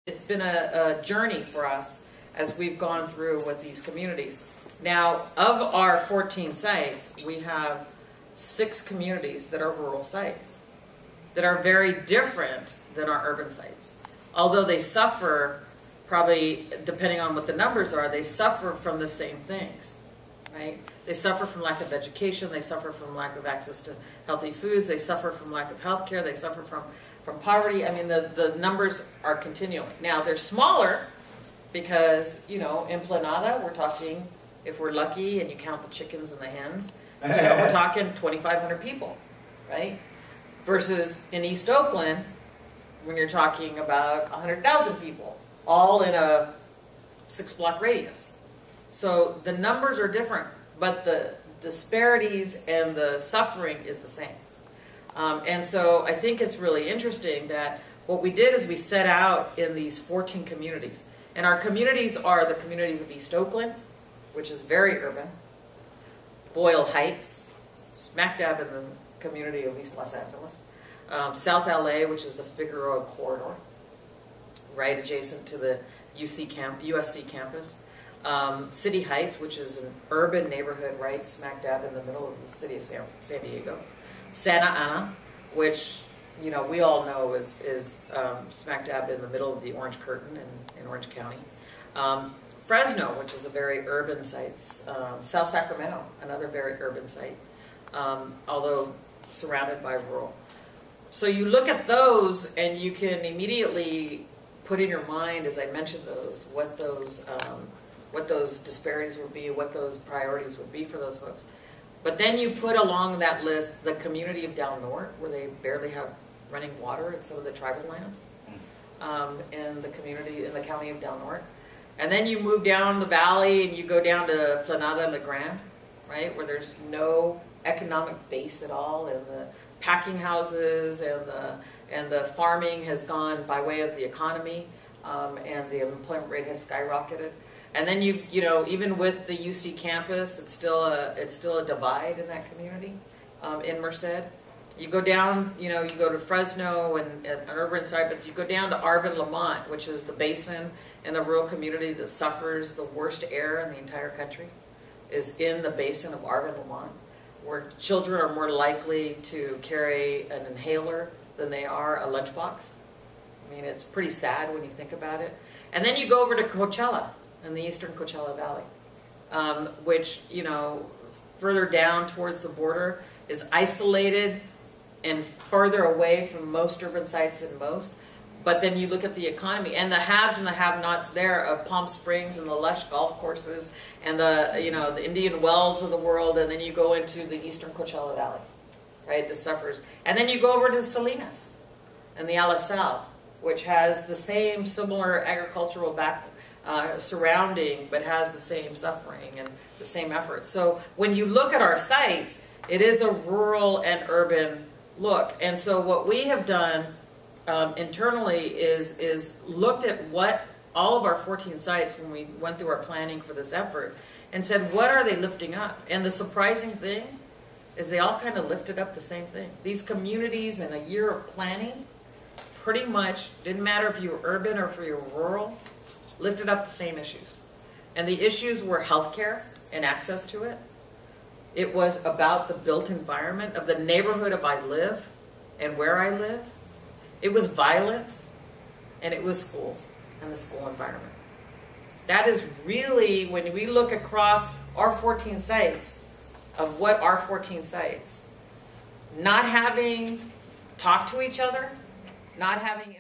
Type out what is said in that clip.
It's been a journey for us as we've gone through with these communities. Now, of our 14 sites, we have 6 communities that are rural sites that are very different than our urban sites. Although they suffer, probably depending on what the numbers are, they suffer from the same things, right? They suffer from lack of education, they suffer from lack of access to healthy foods, they suffer from lack of health care, they suffer from poverty. I mean, the numbers are continuing. Now, they're smaller because, you know, in Planada, we're talking, if we're lucky and you count the chickens and the hens, you know, we're talking 2,500 people, right? Versus in East Oakland, when you're talking about 100,000 people, all in a 6-block radius. So the numbers are different, but the disparities and the suffering is the same. And so I think it's really interesting that what we did is we set out in these 14 communities. And our communities are the communities of East Oakland, which is very urban, Boyle Heights, smack dab in the community of East Los Angeles, South LA, which is the Figueroa corridor, right adjacent to the USC campus, City Heights, which is an urban neighborhood right smack dab in the middle of the city of San Diego, Santa Ana, which, you know, we all know is smack dab in the middle of the Orange Curtain in Orange County. Fresno, which is a very urban site. South Sacramento, another very urban site, although surrounded by rural. So you look at those and you can immediately put in your mind, as I mentioned those, what those disparities would be, what those priorities would be for those folks. But then you put along that list the community of Down North, where they barely have running water in some of the tribal lands, in the community, in the county of Down North. And then you move down the valley and you go down to Planada La Grande, right, where there's no economic base at all, and the packing houses and the farming has gone by way of the economy, and the employment rate has skyrocketed. And then you know, even with the UC campus, it's still a divide in that community, in Merced. You go down, you know, you go to Fresno and an urban side, but you go down to Arvin Lamont, which is the basin in the rural community that suffers the worst air in the entire country, is in the basin of Arvin Lamont, where children are more likely to carry an inhaler than they are a lunchbox. I mean, it's pretty sad when you think about it. And then you go over to Coachella, in the eastern Coachella Valley, which, you know, further down towards the border is isolated and farther away from most urban sites than most. But then you look at the economy and the haves and the have-nots there of Palm Springs and the lush golf courses and the, you know, the Indian Wells of the world, and then you go into the eastern Coachella Valley, right, that suffers. And then you go over to Salinas and the Alisal, which has the same similar agricultural surrounding, but has the same suffering and the same effort. So when you look at our sites, it is a rural and urban look. And so what we have done internally is looked at what all of our 14 sites, when we went through our planning for this effort, and said, what are they lifting up? And the surprising thing is they all kind of lifted up the same thing. These communities in a year of planning, pretty much, didn't matter if you were urban or if you were rural, lifted up the same issues. And the issues were healthcare and access to it. It was about the built environment of the neighborhood of I live and where I live. It was violence, and it was schools and the school environment. That is really, when we look across our 14 sites, of what our 14 sites, not having talked to each other, not having